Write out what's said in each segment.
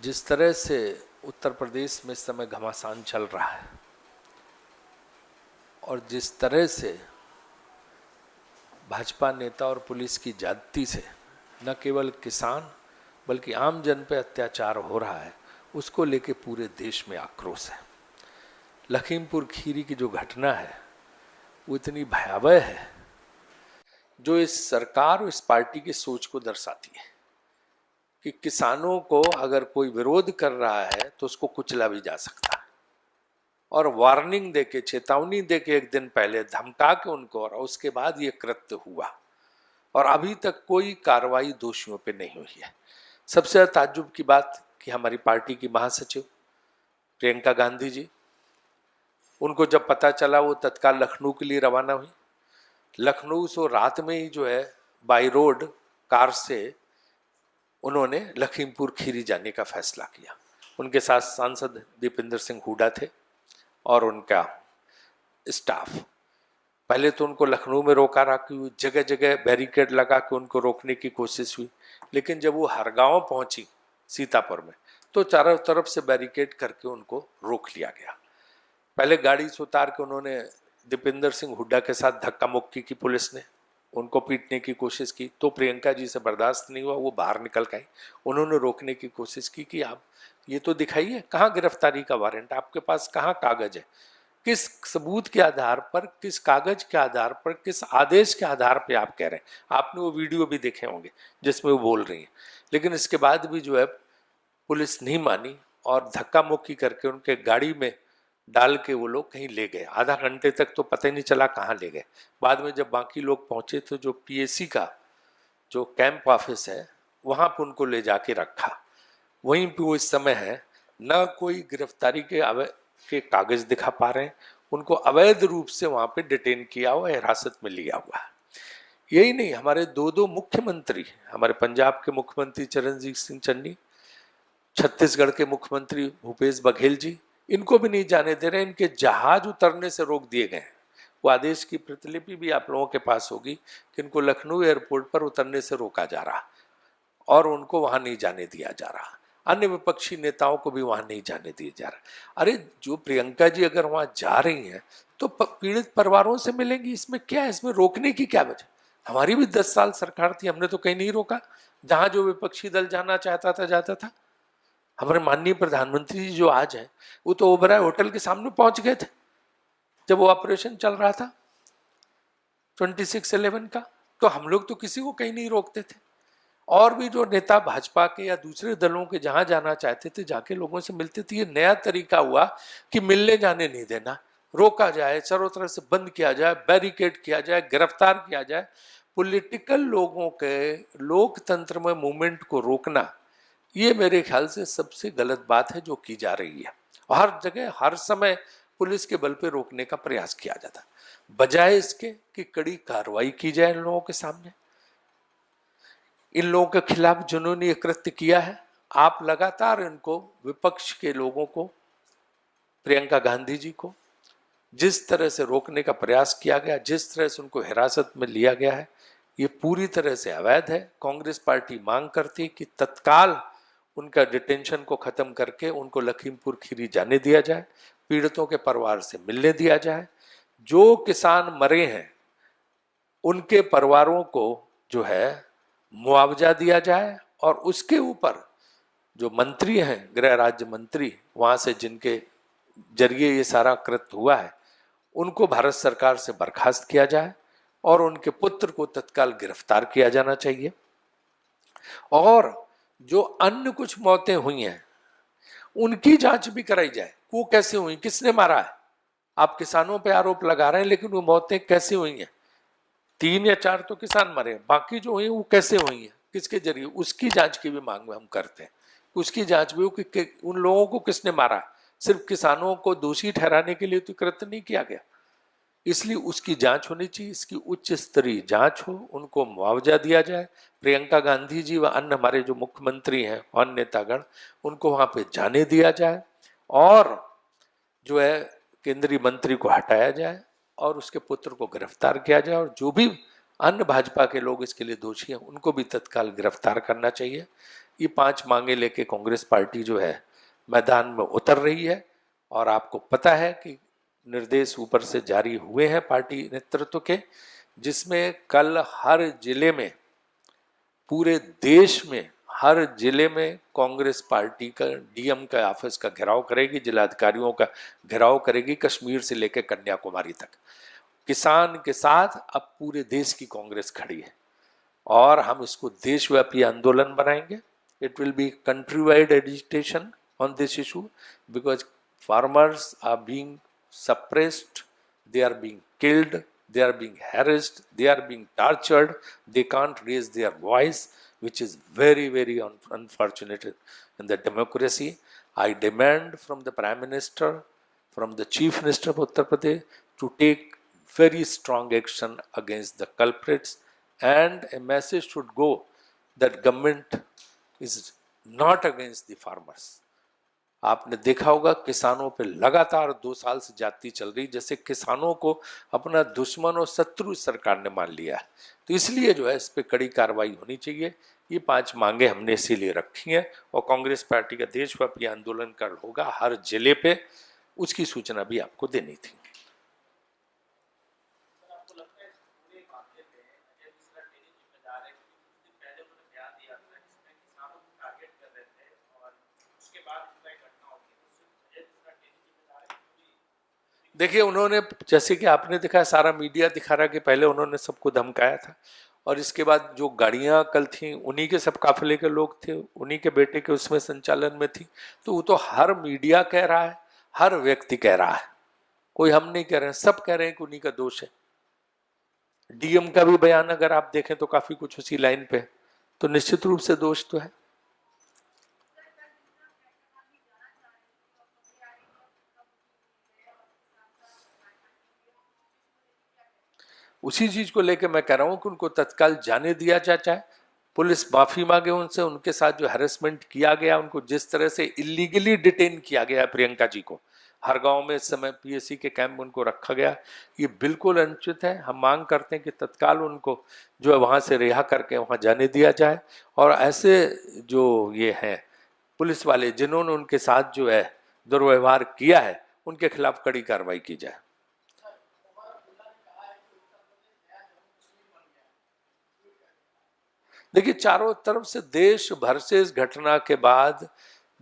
जिस तरह से उत्तर प्रदेश में इस समय घमासान चल रहा है और जिस तरह से भाजपा नेता और पुलिस की ज्यादती से न केवल किसान बल्कि आम जन पे अत्याचार हो रहा है, उसको लेके पूरे देश में आक्रोश है। लखीमपुर खीरी की जो घटना है वो इतनी भयावह है जो इस सरकार और इस पार्टी की सोच को दर्शाती है कि किसानों को अगर कोई विरोध कर रहा है तो उसको कुचला भी जा सकता है, और वार्निंग देके, चेतावनी देके एक दिन पहले धमका के उनको, और उसके बाद ये कृत्य हुआ और अभी तक कोई कार्रवाई दोषियों पे नहीं हुई है। सबसे ताज्जुब की बात कि हमारी पार्टी की महासचिव प्रियंका गांधी जी, उनको जब पता चला वो तत्काल लखनऊ के लिए रवाना हुई। लखनऊ से रात में ही जो है बाई रोड कार से उन्होंने लखीमपुर खीरी जाने का फैसला किया। उनके साथ सांसद दीपेंद्र सिंह हुड्डा थे और उनका स्टाफ। पहले तो उनको लखनऊ में रोका रखी हुई, जगह जगह बैरिकेड लगा के उनको रोकने की कोशिश हुई, लेकिन जब वो हरगांव पहुंची सीतापुर में तो चारों तरफ से बैरिकेड करके उनको रोक लिया गया। पहले गाड़ी से उतार के उन्होंने दीपेंद्र सिंह हुड्डा के साथ धक्का मुक्की की, पुलिस ने उनको पीटने की कोशिश की तो प्रियंका जी से बर्दाश्त नहीं हुआ, वो बाहर निकल गई। उन्होंने रोकने की कोशिश की कि आप ये तो दिखाइए, कहाँ गिरफ्तारी का वारंट, आपके पास कहाँ कागज है, किस सबूत के आधार पर, किस कागज के आधार पर, किस आदेश के आधार पर आप कह रहे हैं। आपने वो वीडियो भी देखे होंगे जिसमें वो बोल रही हैं, लेकिन इसके बाद भी जो है पुलिस नहीं मानी और धक्का मुक्की करके उनके गाड़ी में डाल के वो लोग कहीं ले गए। आधा घंटे तक तो पता ही नहीं चला कहाँ ले गए। बाद में जब बाकी लोग पहुंचे तो जो पीएसी का जो कैंप ऑफिस है वहां पर उनको ले जाके रखा। वहीं पे वो इस समय है, न कोई गिरफ्तारी के कागज दिखा पा रहे हैं, उनको अवैध रूप से वहां पे डिटेन किया हुआ, हिरासत में लिया हुआ है। यही नहीं, हमारे दो मुख्यमंत्री, हमारे पंजाब के मुख्यमंत्री चरणजीत सिंह चन्नी, छत्तीसगढ़ के मुख्यमंत्री भूपेश बघेल जी, इनको भी नहीं जाने दे रहे। इनके जहाज उतरने से रोक दिए गए। वो आदेश की प्रतिलिपि भी आप लोगों के पास होगी कि इनको लखनऊ एयरपोर्ट पर उतरने से रोका जा रहा और उनको वहां नहीं जाने दिया जा रहा। अन्य विपक्षी नेताओं को भी वहां नहीं जाने दिया जा रहा। अरे जो प्रियंका जी अगर वहां जा रही हैं तो पीड़ित परिवारों से मिलेंगी, इसमें क्या है, इसमें रोकने की क्या वजह। हमारी भी 10 साल सरकार थी, हमने तो कहीं नहीं रोका। जहां जो विपक्षी दल जाना चाहता था जाता था। हमारे माननीय प्रधानमंत्री जी जो आज हैं वो तो ओबराय होटल के सामने पहुंच गए थे जब वो ऑपरेशन चल रहा था 26/11 का, तो हम लोग तो किसी को कहीं नहीं रोकते थे। और भी जो नेता भाजपा के या दूसरे दलों के जहां जाना चाहते थे जाके लोगों से मिलते थे। ये नया तरीका हुआ कि मिलने जाने नहीं देना, रोका जाए, चारों तरफ से बंद किया जाए, बैरिकेड किया जाए, गिरफ्तार किया जाए। पॉलिटिकल लोगों के लोकतंत्र में मूवमेंट को रोकना, ये मेरे ख्याल से सबसे गलत बात है जो की जा रही है। हर जगह हर समय पुलिस के बल पे रोकने का प्रयास किया जाता, बजाय इसके कि कड़ी कार्रवाई की जाए इन लोगों के सामने। इन लोगों के खिलाफ जिन्होंने ये कृत्य किया है, आप लगातार इनको, विपक्ष के लोगों को, प्रियंका गांधी जी को जिस तरह से रोकने का प्रयास किया गया, जिस तरह से उनको हिरासत में लिया गया है, ये पूरी तरह से अवैध है। कांग्रेस पार्टी मांग करती कि तत्काल उनका डिटेंशन को खत्म करके उनको लखीमपुर खीरी जाने दिया जाए, पीड़ितों के परिवार से मिलने दिया जाए। जो किसान मरे हैं उनके परिवारों को जो है मुआवजा दिया जाए, और उसके ऊपर जो मंत्री हैं, गृह राज्य मंत्री, वहां से जिनके जरिए ये सारा कृत्य हुआ है, उनको भारत सरकार से बर्खास्त किया जाए और उनके पुत्र को तत्काल गिरफ्तार किया जाना चाहिए। और जो अन्य कुछ मौतें हुई हैं उनकी जांच भी कराई जाए, वो कैसे हुई, किसने मारा है। आप किसानों पे आरोप लगा रहे हैं, लेकिन वो मौतें कैसे हुई हैं? 3 या 4 तो किसान मरे, बाकी जो हुई वो कैसे हुई हैं, किसके जरिए, उसकी जांच की भी मांग हम करते हैं। उसकी जांच भी हो कि उन लोगों को किसने मारा। सिर्फ किसानों को दोषी ठहराने के लिए तो कृत्य नहीं किया गया, इसलिए उसकी जांच होनी चाहिए। इसकी उच्च स्तरीय जांच हो, उनको मुआवजा दिया जाए। प्रियंका गांधी जी व अन्य हमारे जो मुख्यमंत्री हैं और नेतागण, उनको वहां पे जाने दिया जाए और जो है केंद्रीय मंत्री को हटाया जाए और उसके पुत्र को गिरफ्तार किया जाए, और जो भी अन्य भाजपा के लोग इसके लिए दोषी हैं उनको भी तत्काल गिरफ्तार करना चाहिए। ये 5 मांगे लेके कांग्रेस पार्टी जो है मैदान में उतर रही है। और आपको पता है कि निर्देश ऊपर से जारी हुए हैं पार्टी नेतृत्व के, जिसमें कल हर जिले में, पूरे देश में हर जिले में कांग्रेस पार्टी का डीएम का ऑफिस का घेराव करेगी, जिलाधिकारियों का घेराव करेगी, कश्मीर से लेकर कन्याकुमारी तक। किसान के साथ अब पूरे देश की कांग्रेस खड़ी है और हम इसको देशव्यापी आंदोलन बनाएंगे। It will be country wide agitation on this issue because farmers are being suppressed, they are being killed, they are being harassed, they are being tortured, they can't raise their voice, which is very, very unfortunate in the democracy. I demand from the Prime Minister, from the Chief Minister of Uttar Pradesh to take very strong action against the culprits, and a message should go that government is not against the farmers. आपने देखा होगा किसानों पे लगातार 2 साल से जाती चल रही, जैसे किसानों को अपना दुश्मन और शत्रु सरकार ने मान लिया है। तो इसलिए जो है इस पे कड़ी कार्रवाई होनी चाहिए। ये 5 मांगे हमने इसीलिए रखी हैं और कांग्रेस पार्टी का देशव्यापी आंदोलन कर होगा हर जिले पे, उसकी सूचना भी आपको देनी थी। देखिए, उन्होंने, जैसे कि आपने देखा, सारा मीडिया दिखा रहा कि पहले उन्होंने सबको धमकाया था और इसके बाद जो गाड़ियां कल थी उन्हीं के सब काफिले के लोग थे, उन्हीं के बेटे के उसमें संचालन में थी। तो वो तो हर मीडिया कह रहा है, हर व्यक्ति कह रहा है, कोई हम नहीं कह रहे हैं, सब कह रहे हैं कि उन्हीं का दोष है। डीएम का भी बयान अगर आप देखें तो काफी कुछ उसी लाइन पे, तो निश्चित रूप से दोष तो है। उसी चीज को लेकर मैं कह रहा हूं कि उनको तत्काल जाने दिया जाए, पुलिस माफी मांगे उनसे, उनके साथ जो हैरेसमेंट किया गया, उनको जिस तरह से इलीगली डिटेन किया गया प्रियंका जी को, हर गांव में इस समय पीएससी के कैंप उनको रखा गया, ये बिल्कुल अनुचित है। हम मांग करते हैं कि तत्काल उनको जो है वहां से रिहा करके वहां जाने दिया जाए और ऐसे जो ये हैं पुलिस वाले जिन्होंने उनके साथ जो है दुर्व्यवहार किया है उनके खिलाफ कड़ी कार्रवाई की जाए। देखिए, चारों तरफ से देश भर से इस घटना के बाद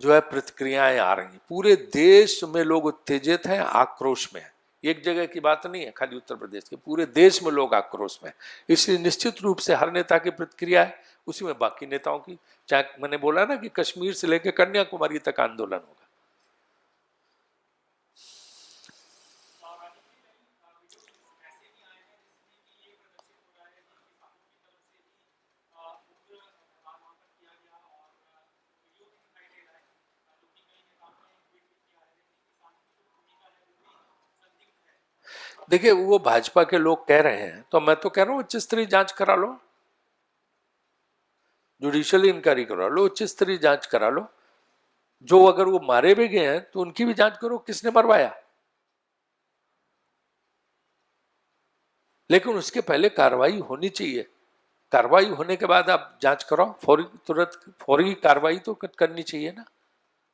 जो है प्रतिक्रियाएं आ रही हैं, पूरे देश में लोग उत्तेजित हैं, आक्रोश में हैं। एक जगह की बात नहीं है खाली उत्तर प्रदेश के, पूरे देश में लोग आक्रोश में हैं। इसलिए निश्चित रूप से हर नेता की प्रतिक्रिया है, उसी में बाकी नेताओं की, चाहे मैंने बोला ना कि कश्मीर से लेकर कन्याकुमारी तक आंदोलन होगा। देखिए, वो भाजपा के लोग कह रहे हैं, तो मैं तो कह रहा हूं उच्च स्तरीय जांच करा लो, जुडिशियल इंक्वायरी करा लो, उच्च स्तरीय जांच करा लो। जो अगर वो मारे भी गए हैं तो उनकी भी जांच करो, किसने मरवाया। लेकिन उसके पहले कार्रवाई होनी चाहिए, कार्रवाई होने के बाद आप जांच कराओ, फौरी, तुरंत फौरी कार्रवाई तो करनी चाहिए ना,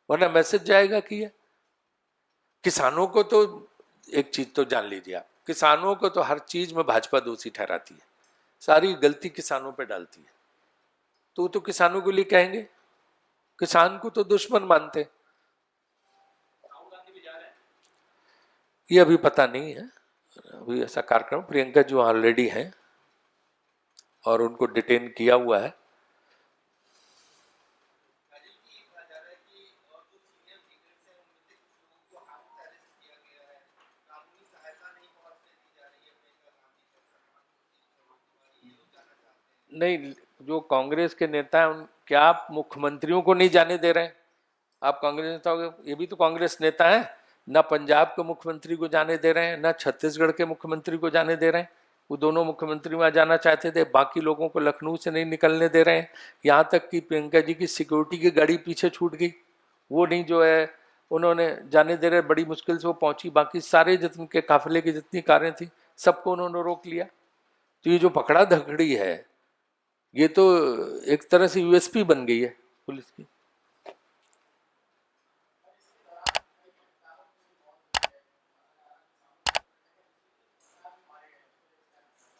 वरना मैसेज जाएगा कि ये किसानों को तो, एक चीज तो जान लीजिए आप, किसानों को तो हर चीज में भाजपा दोषी ठहराती है, सारी गलती किसानों पे डालती है। तो किसानों के लिए कहेंगे, किसान को तो दुश्मन मानते। ये अभी पता नहीं है, अभी ऐसा कार्यक्रम, प्रियंका जो ऑलरेडी हैं और उनको डिटेन किया हुआ है। नहीं, जो कांग्रेस के नेता हैं क्या आप मुख्यमंत्रियों को नहीं जाने दे रहे हैं? आप कांग्रेस नेता हो, ये भी तो कांग्रेस नेता हैं ना, पंजाब के मुख्यमंत्री को जाने दे रहे हैं ना छत्तीसगढ़ के मुख्यमंत्री को जाने दे रहे हैं। वो दोनों मुख्यमंत्री वहां जाना चाहते थे, बाकी लोगों को लखनऊ से नहीं निकलने दे रहे हैं। यहाँ तक कि प्रियंका जी की सिक्योरिटी की गाड़ी पीछे छूट गई, वो नहीं जो है उन्होंने जाने दे रहे, बड़ी मुश्किल से वो पहुंची। बाकी सारे जितने के काफिले की जितनी कारें थी सबको उन्होंने रोक लिया। तो ये जो पकड़ा धकड़ी है, ये तो एक तरह से यूएसपी बन गई है पुलिस की।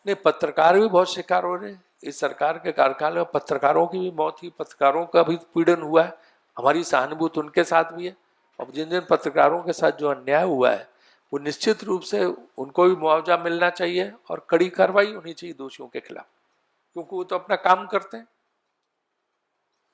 नहीं, पत्रकार भी बहुत शिकार हो रहे हैं इस सरकार के कार्यकाल में। पत्रकारों की भी मौत हुई, पत्रकारों का भी पीड़न हुआ है। हमारी सहानुभूति उनके साथ भी है। अब जिन जिन पत्रकारों के साथ जो अन्याय हुआ है वो निश्चित रूप से उनको भी मुआवजा मिलना चाहिए और कड़ी कार्रवाई होनी चाहिए दोषियों के खिलाफ, क्योंकि वो तो अपना काम करते हैं।